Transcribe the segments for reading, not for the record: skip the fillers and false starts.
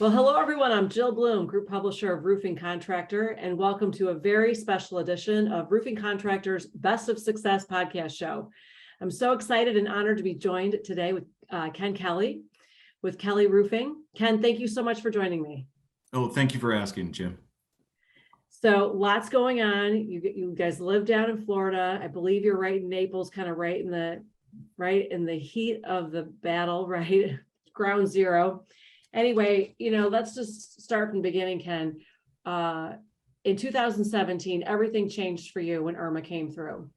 Well, hello, everyone. I'm Jill Bloom, Group Publisher of Roofing Contractor, and welcome to a very special edition of Roofing Contractor's Best of Success podcast show. I'm so excited and honored to be joined today with Ken Kelly with Kelly Roofing. Ken, thank you so much for joining me. Oh, thank you for asking, Jim. So lots going on. You guys live down in Florida. I believe you're right in Naples, kind of right in the heat of the battle, right? Ground zero. Anyway, let's just start from the beginning, Ken. In 2017, everything changed for you when Irma came through.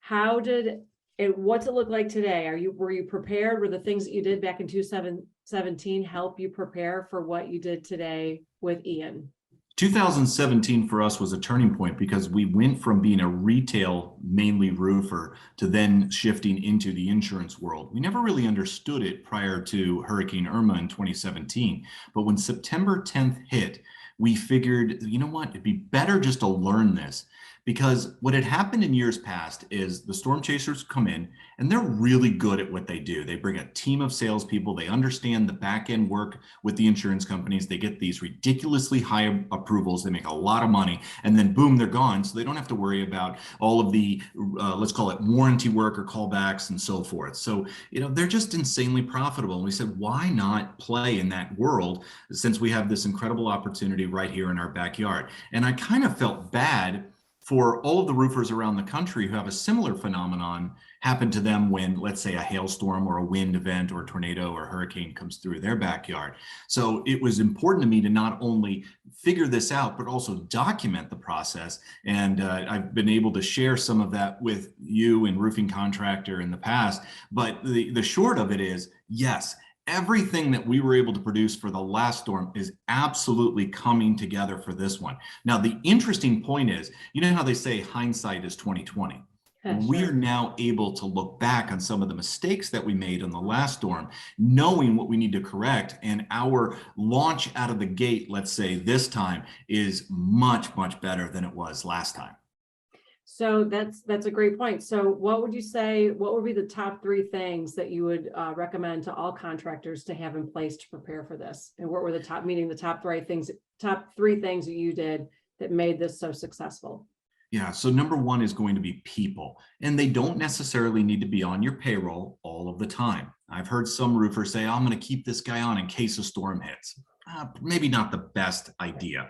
What's it look like today? Were you prepared? Were the things that you did back in 2017 help you prepare for what you did today with Ian? 2017 for us was a turning point because we went from being a retail mainly roofer to then shifting into the insurance world. We never really understood it prior to Hurricane Irma in 2017. But when September 10th hit, we figured, you know what, it'd be better just to learn this. Because what had happened in years past is the storm chasers come in and they're really good at what they do. They bring a team of salespeople. They understand the back end work with the insurance companies. They get these ridiculously high approvals. They make a lot of money and then boom, they're gone. So they don't have to worry about all of the, let's call it warranty work or callbacks and so forth. So, they're just insanely profitable. And we said, why not play in that world since we have this incredible opportunity right here in our backyard? And I kind of felt bad for all of the roofers around the country who have a similar phenomenon happen to them when, let's say, a hailstorm or a wind event or tornado or hurricane comes through their backyard. So it was important to me to not only figure this out, but also document the process. And I've been able to share some of that with you and Roofing Contractor in the past. But the short of it is, yes, everything that we were able to produce for the last storm is absolutely coming together for this one. Now, the interesting point is, you know how they say hindsight is 20/20. We are now able to look back on some of the mistakes that we made in the last storm, knowing what we need to correct. And our launch out of the gate, let's say this time, is much, much better than it was last time. So that's a great point. So what would you say, what would be the top three things that you would recommend to all contractors to have in place to prepare for this? And what were the top three things that you did that made this so successful? Yeah, so number one is going to be people, and they don't necessarily need to be on your payroll all of the time. I've heard some roofers say, I'm going to keep this guy on in case a storm hits. Maybe not the best idea.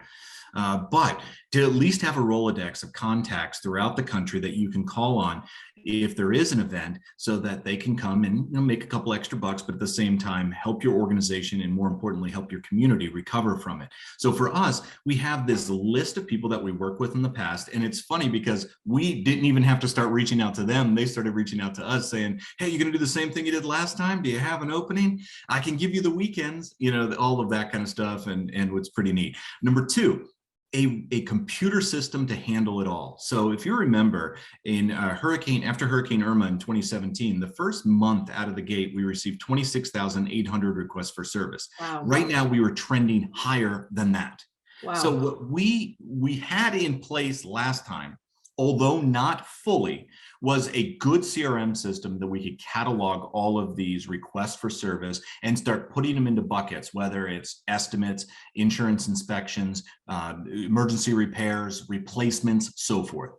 But to at least have a Rolodex of contacts throughout the country that you can call on if there is an event so that they can come and make a couple extra bucks, but at the same time, help your organization and more importantly, help your community recover from it. So for us, we have this list of people that we work with in the past. And it's funny because we didn't even have to start reaching out to them. They started reaching out to us saying, hey, you're going to do the same thing you did last time? Do you have an opening? I can give you the weekends, all of that kind of stuff. And what's pretty neat. Number two, a computer system to handle it all. So if you remember after Hurricane Irma in 2017, the first month out of the gate, we received 26,800 requests for service. Wow. Right now we were trending higher than that. Wow. So what we had in place last time, although not fully, was a good CRM system that we could catalog all of these requests for service and start putting them into buckets, whether it's estimates, insurance inspections, emergency repairs, replacements, so forth.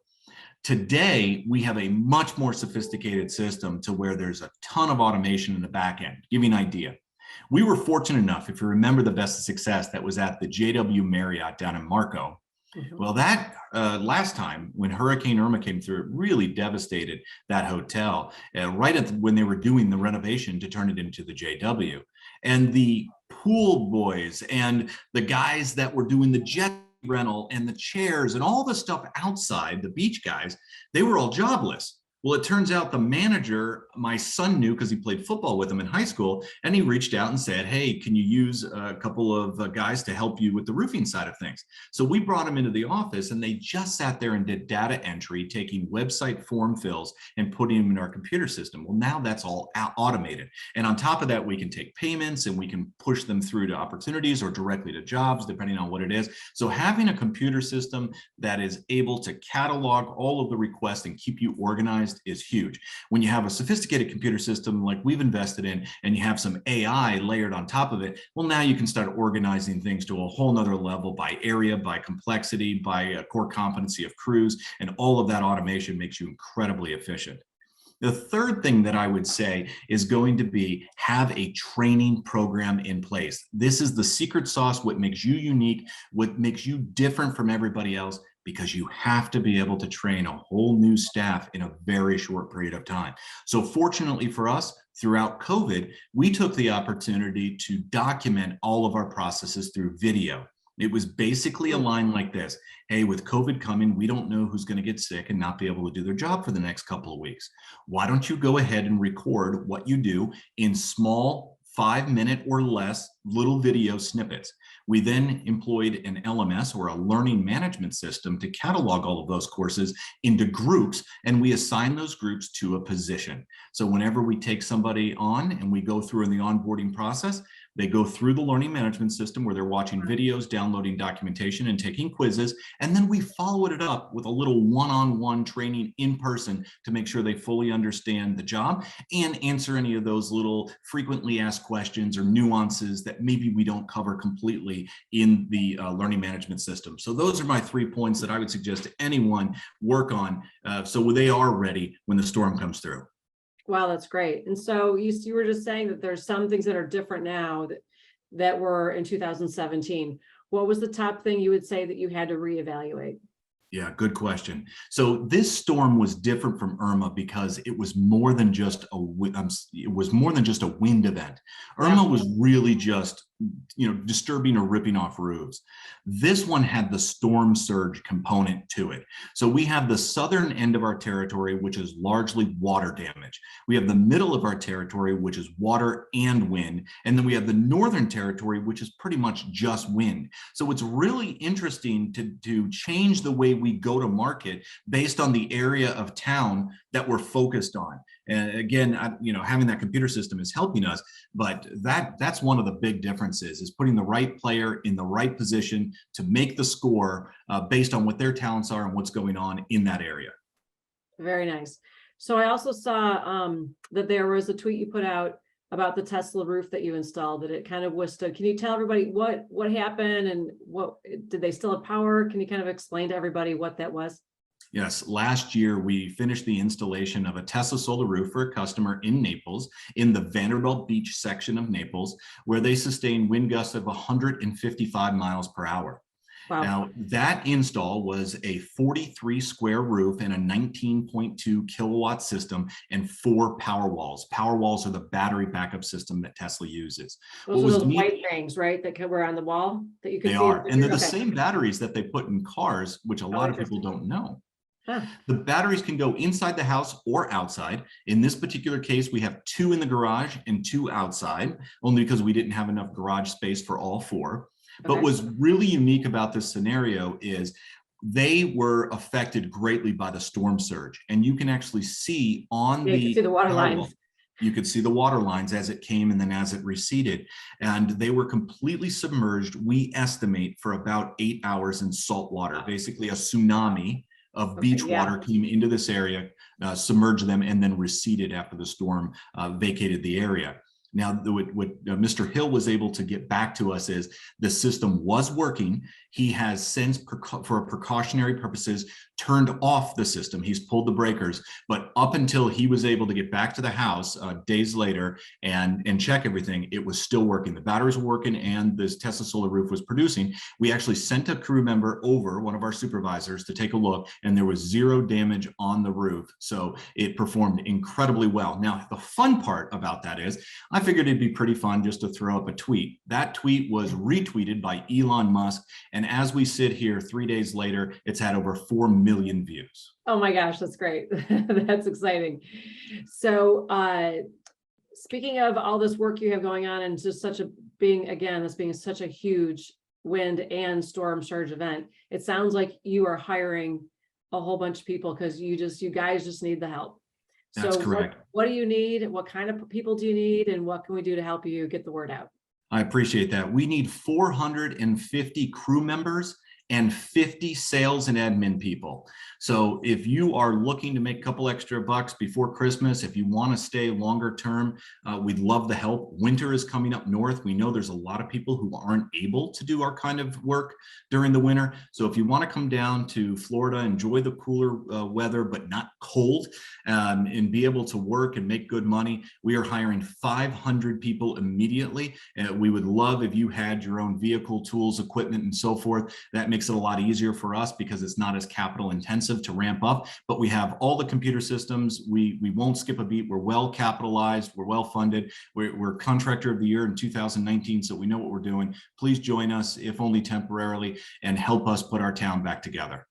Today, we have a much more sophisticated system to where there's a ton of automation in the back end. Give you an idea. We were fortunate enough, if you remember the Best of Success that was at the JW Marriott down in Marco. Mm-hmm. Well, that last time when Hurricane Irma came through, it really devastated that hotel when they were doing the renovation to turn it into the JW. And the pool boys and the guys that were doing the jet rental and the chairs and all the stuff outside, the beach guys, they were all jobless. Well, it turns out the manager, my son knew because he played football with him in high school, and he reached out and said, hey, can you use a couple of guys to help you with the roofing side of things? So we brought them into the office and they just sat there and did data entry, taking website form fills and putting them in our computer system. Well, now that's all automated. And on top of that, we can take payments and we can push them through to opportunities or directly to jobs, depending on what it is. So having a computer system that is able to catalog all of the requests and keep you organized organized is huge. When you have a sophisticated computer system like we've invested in, and you have some AI layered on top of it, well, now you can start organizing things to a whole nother level by area, by complexity, by a core competency of crews, and all of that automation makes you incredibly efficient. The third thing that I would say is going to be have a training program in place. This is the secret sauce, what makes you unique, what makes you different from everybody else, because you have to be able to train a whole new staff in a very short period of time. So fortunately for us, throughout COVID, we took the opportunity to document all of our processes through video. It was basically a line like this: hey, with COVID coming, we don't know who's going to get sick and not be able to do their job for the next couple of weeks. Why don't you go ahead and record what you do in small 5-minute or less little video snippets? We then employed an LMS, or a learning management system, to catalog all of those courses into groups, and we assign those groups to a position. So whenever we take somebody on and we go through in the onboarding process, they go through the learning management system where they're watching videos, downloading documentation, and taking quizzes. And then we follow it up with a little one-on-one training in person to make sure they fully understand the job and answer any of those little frequently asked questions or nuances that maybe we don't cover completely in the learning management system. So those are my 3 points that I would suggest to anyone work on so they are ready when the storm comes through. Wow, that's great. And so you were just saying that there's some things that are different now that were in 2017. What was the top thing you would say that you had to reevaluate? Yeah, good question. So this storm was different from Irma because it was more than just a wind event. Irma was really just, disturbing or ripping off roofs. This one had the storm surge component to it. So we have the southern end of our territory, which is largely water damage. We have the middle of our territory, which is water and wind. And then we have the northern territory, which is pretty much just wind. So it's really interesting to change the way we go to market based on the area of town that we're focused on. And again, having that computer system is helping us, but that's one of the big differences, is putting the right player in the right position to make the score based on what their talents are and what's going on in that area. Very nice. So I also saw that there was a tweet you put out about the Tesla roof that you installed, that it kind of withstood. Can you tell everybody what happened and what did they still have power? Can you kind of explain to everybody what that was? Yes, last year we finished the installation of a Tesla solar roof for a customer in Naples, in the Vanderbilt Beach section of Naples, where they sustained wind gusts of 155 miles per hour. Wow. Now, that install was a 43 square roof and a 19.2 kilowatt system and 4 power walls. Power walls are the battery backup system that Tesla uses. Those are those white things, right, that were on the wall that you could see? They are, and they're the same batteries that they put in cars, which a lot of people don't know. Huh. The batteries can go inside the house or outside. In this particular case, we have 2 in the garage and 2 outside, only because we didn't have enough garage space for all 4. But what's really unique about this scenario is they were affected greatly by the storm surge. And you can actually see on you can see the water lines. You could see the water lines as it came and then as it receded. And they were completely submerged, we estimate, for about 8 hours in salt water, basically a tsunami of beach water came into this area, submerged them, and then receded after the storm vacated the area. Now, what Mr. Hill was able to get back to us is the system was working. He has since, for precautionary purposes, turned off the system. He's pulled the breakers, but up until he was able to get back to the house days later and check everything, it was still working. The batteries were working and this Tesla solar roof was producing. We actually sent a crew member over, one of our supervisors, to take a look, and there was 0 damage on the roof. So it performed incredibly well. Now, the fun part about that is I figured it'd be pretty fun just to throw up a tweet. That tweet was retweeted by Elon Musk. And as we sit here 3 days later, it's had over 4 million views. Oh my gosh, that's great. That's exciting. So speaking of all this work you have going on, and just this being such a huge wind and storm surge event, it sounds like you are hiring a whole bunch of people because you guys just need the help. That's correct. What do you need? What kind of people do you need? And what can we do to help you get the word out? I appreciate that. We need 450 crew members and 50 sales and admin people. So if you are looking to make a couple extra bucks before Christmas, if you want to stay longer term, we'd love the help. Winter is coming up north. We know there's a lot of people who aren't able to do our kind of work during the winter. So if you want to come down to Florida, enjoy the cooler weather, but not cold, and be able to work and make good money, we are hiring 500 people immediately. We would love if you had your own vehicle, tools, equipment, and so forth. That makes it a lot easier for us because it's not as capital intensive to ramp up, but we have all the computer systems. We won't skip a beat. We're well capitalized. We're well funded. We're contractor of the year in 2019, so we know what we're doing. Please join us, if only temporarily, and help us put our town back together.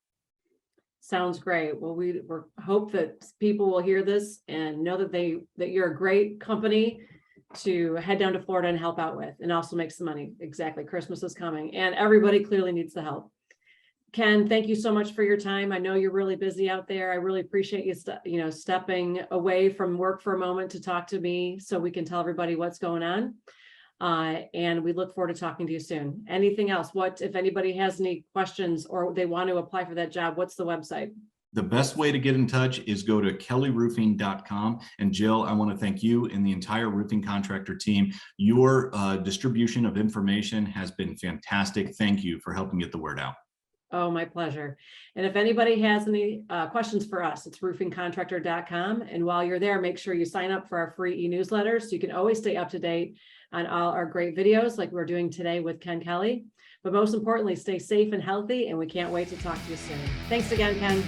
Sounds great. Well, we hope that people will hear this and know that you're a great company to head down to Florida and help out with, and also make some money. Exactly. Christmas is coming and everybody clearly needs the help. Ken, thank you so much for your time. I know you're really busy out there. I really appreciate you, stepping away from work for a moment to talk to me so we can tell everybody what's going on. And we look forward to talking to you soon. Anything else? If anybody has any questions or they want to apply for that job, what's the website? The best way to get in touch is go to kellyroofing.com. And Jill, I want to thank you and the entire roofing contractor team. Your distribution of information has been fantastic. Thank you for helping get the word out. Oh, my pleasure. And if anybody has any questions for us, it's roofingcontractor.com. And while you're there, make sure you sign up for our free e-newsletter so you can always stay up to date on all our great videos like we're doing today with Ken Kelly. But most importantly, stay safe and healthy, and we can't wait to talk to you soon. Thanks again, Ken.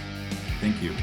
Thank you.